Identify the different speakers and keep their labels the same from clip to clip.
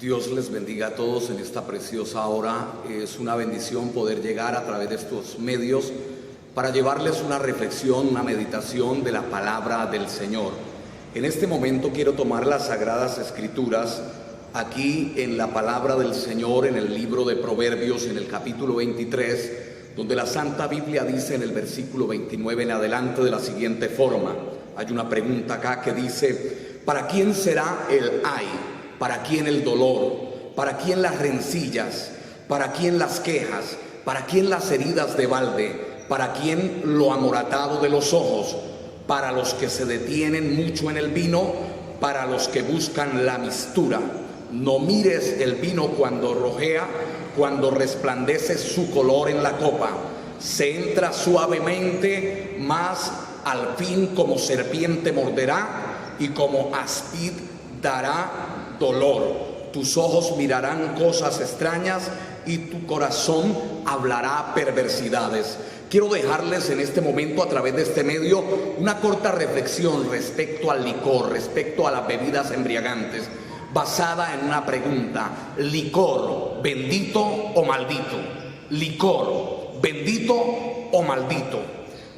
Speaker 1: Dios les bendiga a todos en esta preciosa hora. Es una bendición poder llegar a través de estos medios para llevarles una reflexión, una meditación de la palabra del Señor. En este momento quiero tomar las Sagradas Escrituras aquí en la palabra del Señor, en el libro de Proverbios, en el capítulo 23, donde la Santa Biblia dice en el versículo 29 en adelante de la siguiente forma. Hay una pregunta acá que dice: ¿para quién será el ay? ¿Para quién el dolor? ¿Para quién las rencillas? ¿Para quién las quejas? ¿Para quién las heridas de balde? ¿Para quién lo amoratado de los ojos? Para los que se detienen mucho en el vino, para los que buscan la mistura. No mires el vino cuando rojea, cuando resplandece su color en la copa. Se entra suavemente, mas al fin como serpiente morderá y como áspid dará dolor. Tus ojos mirarán cosas extrañas y tu corazón hablará perversidades. Quiero dejarles en este momento, a través de este medio, una corta reflexión respecto al licor, respecto a las bebidas embriagantes, basada en una pregunta: ¿licor bendito o maldito? ¿Licor bendito o maldito?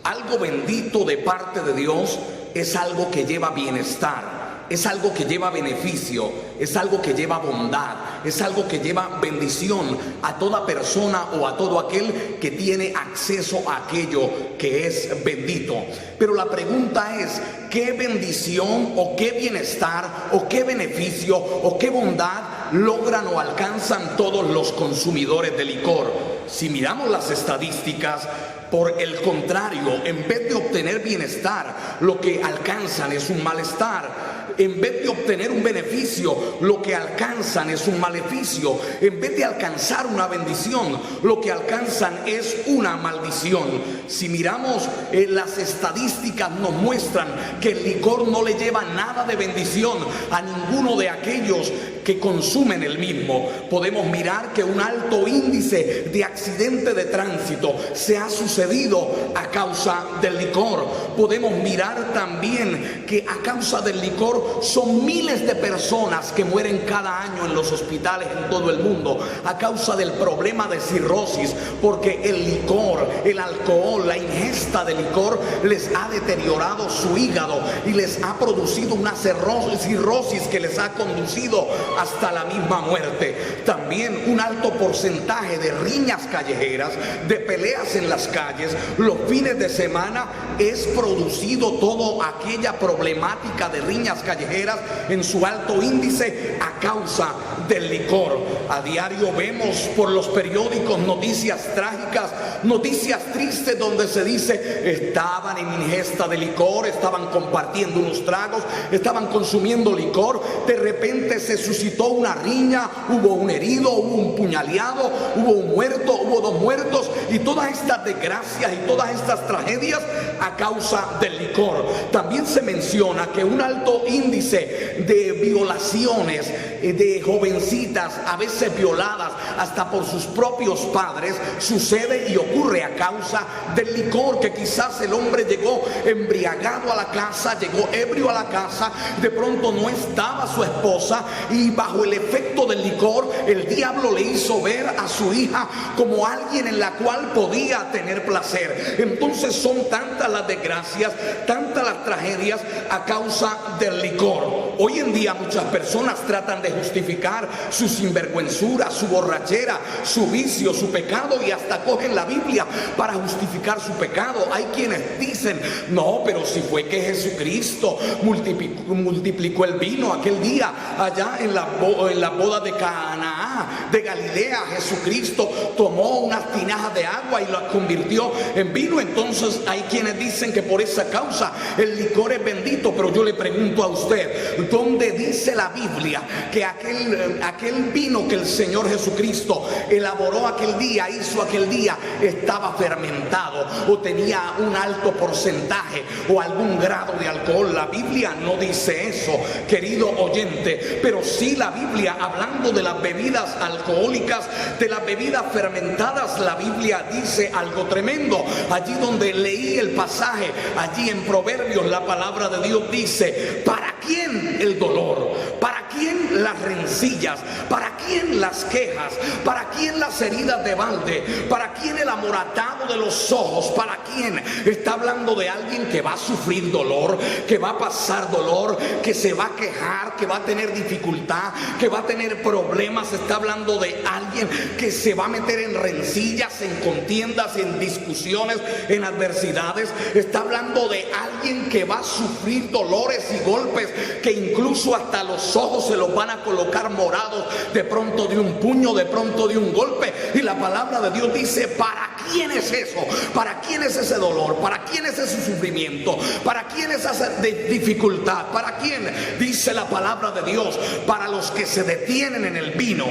Speaker 1: Algo bendito de parte de Dios es algo que lleva bienestar, es algo que lleva beneficio, es algo que lleva bondad, es algo que lleva bendición a toda persona o a todo aquel que tiene acceso a aquello que es bendito. Pero la pregunta es: ¿qué bendición o qué bienestar o qué beneficio o qué bondad logran o alcanzan todos los consumidores de licor? Si miramos las estadísticas, por el contrario, en vez de obtener bienestar, lo que alcanzan es un malestar. En vez de obtener un beneficio, lo que alcanzan es un maleficio. En vez de alcanzar una bendición, lo que alcanzan es una maldición. Si miramos las estadísticas, nos muestran que el licor no le lleva nada de bendición a ninguno de aquellos que consumen el mismo. Podemos mirar que un alto índice de accidente de tránsito se ha sucedido a causa del licor. Podemos mirar también que a causa del licor son miles de personas que mueren cada año en los hospitales en todo el mundo a causa del problema de cirrosis, porque el licor, el alcohol, la ingesta de licor les ha deteriorado su hígado y les ha producido una cirrosis que les ha conducido hasta la misma muerte. También un alto porcentaje de riñas callejeras, de peleas en las calles, los fines de semana, es producido toda aquella problemática de riñas callejeras en su alto índice a causa del licor. A diario vemos por los periódicos noticias trágicas, noticias tristes, donde se dice: estaban en ingesta de licor, estaban compartiendo unos tragos, estaban consumiendo licor, de repente se suscitó una riña, hubo un herido, hubo un puñaleado, hubo un muerto, hubo dos muertos, y todas estas desgracias y todas estas tragedias a causa del licor. También se menciona que un alto índice de violaciones de jovencitas, a veces violadas hasta por sus propios padres, sucede y ocurre a causa del licor, que quizás el hombre llegó embriagado a la casa, llegó ebrio a la casa, de pronto no estaba su esposa y bajo el efecto del licor el diablo le hizo ver a su hija como alguien en la cual podía tener placer. Entonces son tantas las desgracias, tantas las tragedias a causa del licor. Hoy en día muchas personas tratan de justificar su sinvergüenzura, su borrachera, su vicio, su pecado, y hasta cogen la Biblia para justificar su pecado. Hay quienes dicen: no, pero si fue que Jesucristo multiplicó el vino aquel día allá en la boda de Caná de Galilea, Jesucristo tomó unas tinajas de agua y la convirtió en vino. Entonces hay quienes dicen que por esa causa el licor es bendito. Pero yo le pregunto a usted: ¿dónde dice la Biblia que aquel vino que el Señor Jesucristo elaboró aquel día, hizo aquel día, estaba fermentado o tenía un alto porcentaje o algún grado de alcohol? La Biblia no dice eso, querido oyente. Pero sí, la Biblia, hablando de las bebidas alcohólicas, de las bebidas fermentadas, la Biblia dice algo tremendo. Allí donde leí el pasaje, allí en Proverbios, la palabra de Dios dice: ¿para quién el dolor? ¿Para quién las rencillas? ¿Para quién las quejas? ¿Para quién las heridas de balde? ¿Para quién el amoratado de los ojos? ¿Para quién? Está hablando de alguien que va a sufrir dolor, que va a pasar dolor, que se va a quejar, que va a tener dificultad, que va a tener problemas. Está hablando de alguien que se va a meter en rencillas, en contiendas, en discusiones, en adversidades. Está hablando de alguien que va a sufrir dolores y golpes, que incluso hasta los ojos se los van a colocar morados, de pronto de un puño, de pronto de un golpe. Y la palabra de Dios dice: ¿para quién es eso? ¿Para quién es ese dolor? ¿Para quién es ese sufrimiento? ¿Para quién es esa dificultad? ¿Para quién? Dice la palabra de Dios: para los que se detienen en el vino.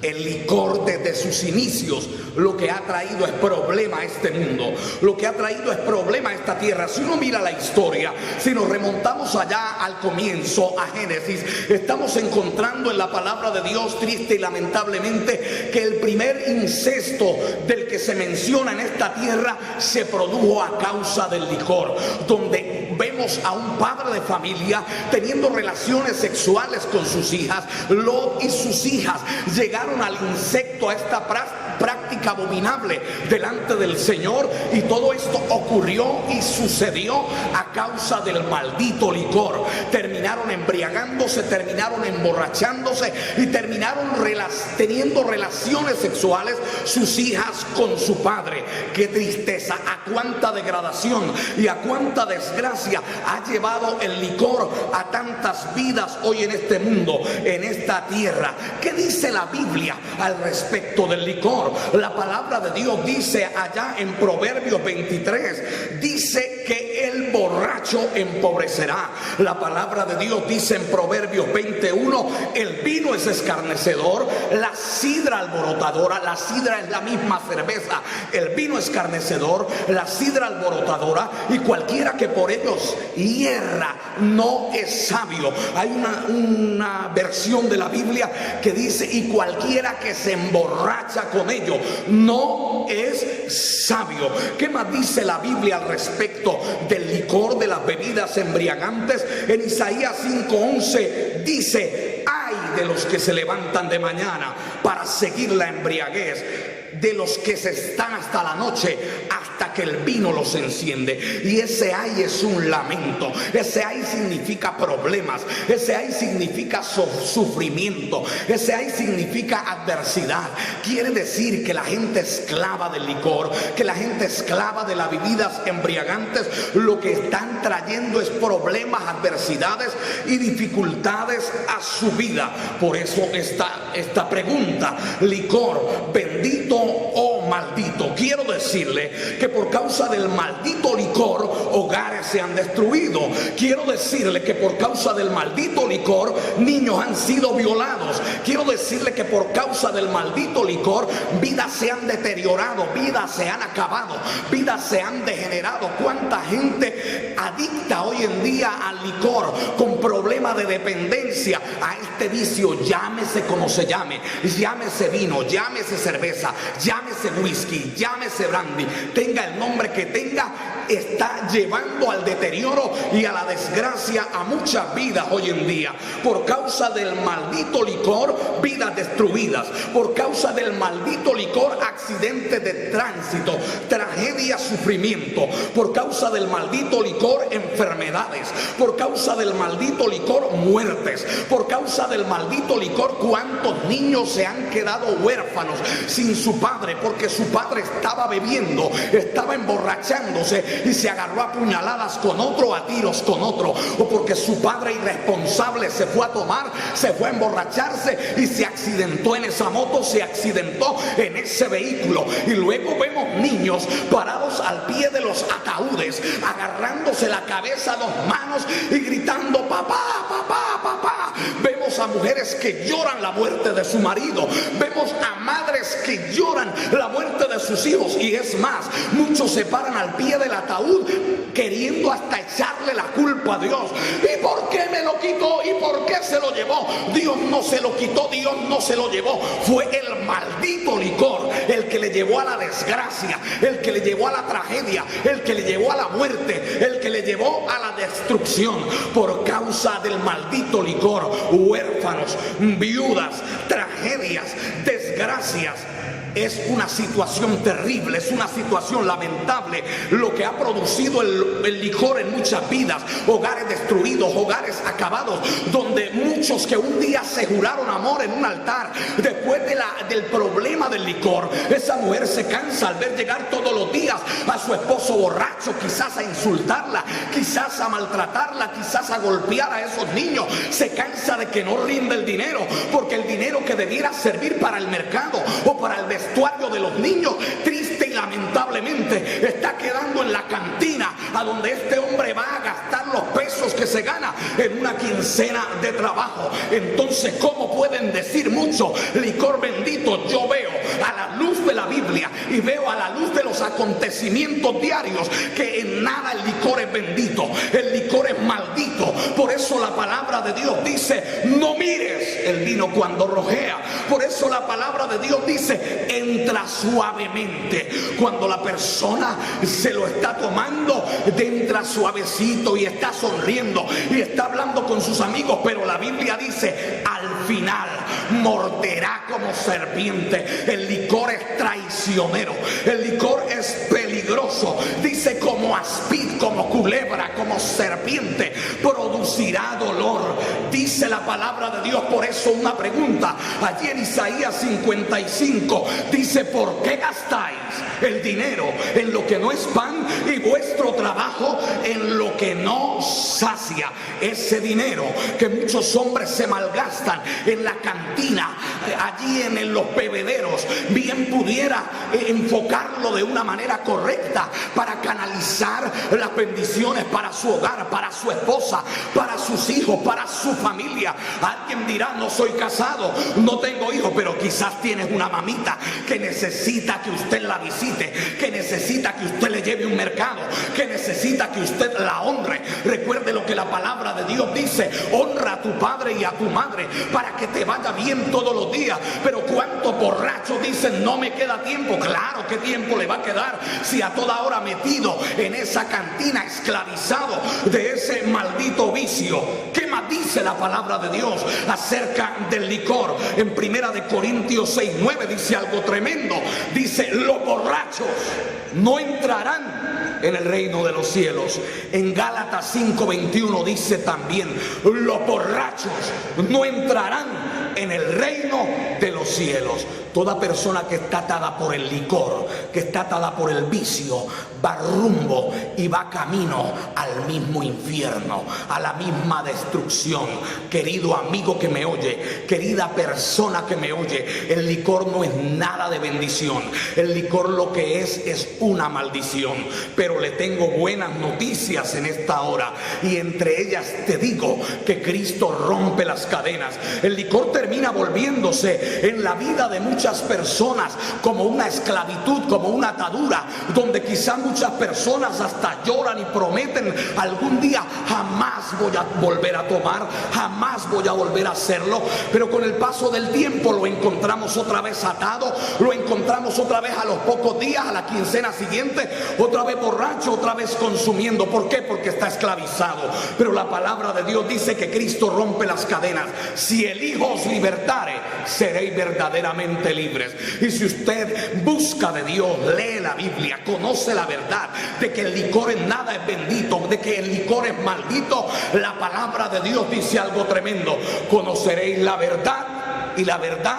Speaker 1: El licor desde sus inicios lo que ha traído es problema a este mundo, lo que ha traído es problema a esta tierra. Si uno mira la historia, si nos remontamos allá al comienzo, a Génesis, estamos encontrando en la palabra de Dios, triste y lamentablemente, que el primer incesto del que se menciona en esta tierra se produjo a causa del licor, donde vemos a un padre de familia teniendo relaciones sexuales con sus hijas. Lot y sus hijas llegaron al insecto, a esta práctica abominable delante del Señor, y todo esto ocurrió y sucedió a causa del maldito licor. Terminaron embriagándose, terminaron emborrachándose y terminaron teniendo relaciones sexuales sus hijas con su padre. Qué tristeza, a cuánta degradación y a cuánta desgracia ha llevado el licor a tantas vidas hoy en este mundo, en esta tierra. ¿Qué dice la Biblia al respecto del licor? La palabra de Dios dice allá en Proverbios 23, dice que el borracho empobrecerá. La palabra de Dios dice en Proverbios 21, el vino es escarnecedor, la sidra alborotadora. La sidra es la misma cerveza, el vino escarnecedor, la sidra alborotadora, y cualquiera que por ellos hierra no es sabio. Hay una versión de la Biblia que dice: y cualquiera que se emborracha con ello no es sabio. ¿Qué más dice la Biblia al respecto del licor, de las bebidas embriagantes? En Isaías 5:11 dice: ay de los que se levantan de mañana para seguir la embriaguez, de los que se están hasta la noche, hasta que el vino los enciende. Y ese ay es un lamento. Ese ay significa problemas. Ese ay significa sufrimiento. Ese ay significa adversidad. Quiere decir que la gente esclava del licor, que la gente esclava de las bebidas embriagantes, lo que están trayendo es problemas, adversidades y dificultades a su vida. Por eso esta pregunta: licor, bendito o maldito. Quiero decirle que por causa del maldito licor hogares se han destruido. Quiero decirle que por causa del maldito licor niños han sido violados. Quiero decirle que por causa del maldito licor vidas se han deteriorado, vidas se han acabado, vidas se han degenerado. Cuánta gente adicta hoy en día al licor, con problemas de dependencia a este vicio, llámese como se llame, llámese vino, llámese cerveza, llámese whisky, llámese brandy, tenga el nombre que tenga, está llevando al deterioro y a la desgracia a muchas vidas hoy en día. Por causa del maldito licor, vidas destruidas. Por causa del maldito licor, accidentes de tránsito, tragedia, sufrimiento. Por causa del maldito licor, enfermedades. Por causa del maldito licor, muertes. Por causa del maldito licor, cuántos niños se han quedado huérfanos sin su padre, porque su padre estaba bebiendo, estaba emborrachándose y se agarró a puñaladas con otro, a tiros con otro, o porque su padre irresponsable se fue a tomar, se fue a emborracharse y se accidentó en esa moto, se accidentó en ese vehículo. Y luego vemos niños parados al pie de los ataúdes, agarrándose la cabeza a dos manos y gritando: papá, papá, papá. Vemos a mujeres que lloran la muerte de su marido, vemos a madres que lloran la muerte de sus hijos, y es más, muchos se paran al pie del ataúd queriendo hasta echarle la culpa a Dios. ¿Y por qué me lo quitó? ¿Y por qué se lo llevó? Dios no se lo quitó, Dios no se lo llevó, fue el maldito licor el que le le llevó a la desgracia, el que le llevó a la tragedia, el que le llevó a la muerte, el que le llevó a la destrucción por causa del maldito licor. Huérfanos, viudas, tragedias, desgracias. Es una situación terrible, es una situación lamentable lo que ha producido el licor en muchas vidas. Hogares destruidos, hogares acabados, donde muchos que un día se juraron amor en un altar, después del problema del licor, esa mujer se cansa al ver llegar todos los días a su esposo borracho, quizás a insultarla, quizás a maltratarla, quizás a golpear a esos niños. Se cansa de que no rinde el dinero, porque el dinero que debiera servir para el mercado o para el vestuario de los niños, triste y lamentablemente está quedando en la cantina, a donde este hombre va a gastar los pesos que se gana en una quincena de trabajo. Entonces, ¿cómo pueden decir mucho licor bendito? Yo veo a la luz de la Biblia y veo a la luz de los acontecimientos diarios que en nada el licor es bendito, el licor es maldito. Por eso la palabra de Dios dice: no mires el vino cuando rojea. Por eso la palabra de Dios dice: entra suavemente. Cuando la persona se lo está tomando, entra suavecito y está sonriendo y está hablando con sus amigos, pero la Biblia dice: al final morderá como serpiente. El licor es traicionero, el licor es peligroso. Dice: como aspid, como culebra, como serpiente, producirá dolor. Dice la palabra de Dios. Por eso una pregunta, allí en Isaías 55 dice: ¿por qué gastáis el dinero en lo que no es pan y vuestro trabajo en lo que no sacia? Ese dinero que muchos hombres se malgastan en la cantina, allí en los bebederos, bien pudiera enfocarlo de una manera correcta para canalizar las bendiciones para su hogar, para su esposa, para sus hijos, para su familia. Alguien dirá: no soy casado, no tengo hijos, pero quizás tienes una mamita que necesita que usted la visite, que necesita que usted le lleve un mercado, que necesita que usted la honre. Recuerde lo que la palabra de Dios dice: honra a tu padre y a tu madre para que te vaya bien todos los días. Pero ¿cuántos borrachos dicen: no me queda tiempo? Claro, ¿qué tiempo le va a quedar si a toda hora metido en esa cantina, esclavizado de ese maldito vicio? ¿Qué más dice la palabra de Dios acerca del licor? En Primera de Corintios 6:9 dice algo tremendo. Dice: los borrachos no entrarán en el reino de los cielos. En Gálatas 5:21 dice también: los borrachos no entrarán en el reino de los cielos. Toda persona que está atada por el licor, que está atada por el vicio, va rumbo y va camino al mismo infierno, a la misma destrucción. Querido amigo que me oye, querida persona que me oye, el licor no es nada de bendición. El licor lo que es una maldición. Pero le tengo buenas noticias en esta hora, y entre ellas te digo que Cristo rompe las cadenas. El licor termina volviéndose en la vida de muchas personas como una esclavitud, como una atadura, donde quizá muchas personas hasta lloran y prometen: algún día jamás voy a volver a tomar, jamás voy a volver a hacerlo. Pero con el paso del tiempo lo encontramos otra vez atado, lo encontramos otra vez a los pocos días, a la quincena siguiente, otra vez borracho, otra vez consumiendo. ¿Por qué? Porque está esclavizado. Pero la palabra de Dios dice que Cristo rompe las cadenas. Si el Hijo os libertare, seréis verdaderamente libres. Y si usted busca de Dios, lee la Biblia, conoce la verdad de que el licor en nada es bendito, de que el licor es maldito, la palabra de Dios dice algo tremendo: conoceréis la verdad y la verdad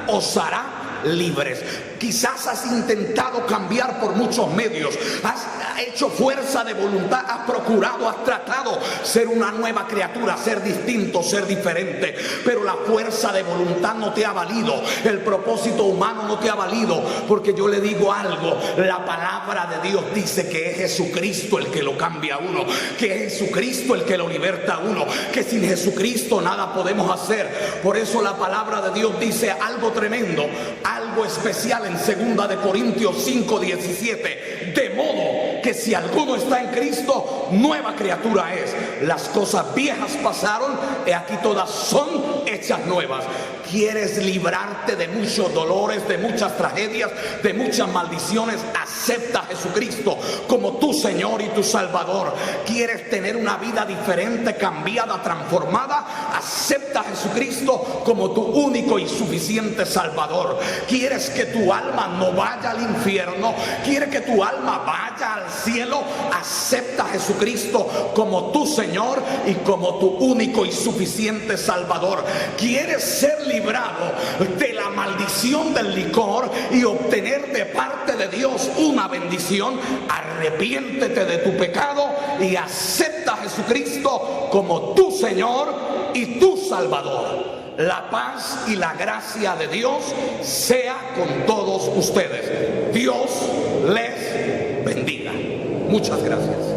Speaker 1: os hará libres. Quizás has intentado cambiar por muchos medios, has hecho fuerza de voluntad, has procurado, has tratado ser una nueva criatura, ser distinto, ser diferente, pero la fuerza de voluntad no te ha valido, el propósito humano no te ha valido. Porque yo le digo algo: la palabra de Dios dice que es Jesucristo el que lo cambia a uno, que es Jesucristo el que lo liberta a uno, que sin Jesucristo nada podemos hacer. Por eso la palabra de Dios dice algo tremendo, algo especial en 2 de Corintios 5:17: de modo que si alguno está en Cristo, nueva criatura es. Las cosas viejas pasaron, y aquí todas son hechas nuevas. quieres librarte de muchos dolores, de muchas tragedias, de muchas maldiciones, acepta a Jesucristo como tu Señor y tu Salvador. Quieres tener una vida diferente, cambiada, transformada, acepta a Jesucristo como tu único y suficiente Salvador. Quieres que tu alma no vaya al infierno, quieres que tu alma vaya al cielo, acepta a Jesucristo como tu Señor y como tu único y suficiente Salvador. Quieres ser librado de la maldición del licor y obtener de parte de Dios una bendición, arrepiéntete de tu pecado y acepta a Jesucristo como tu Señor y tu Salvador. La paz y la gracia de Dios sea con todos ustedes. Dios les bendiga. Muchas gracias.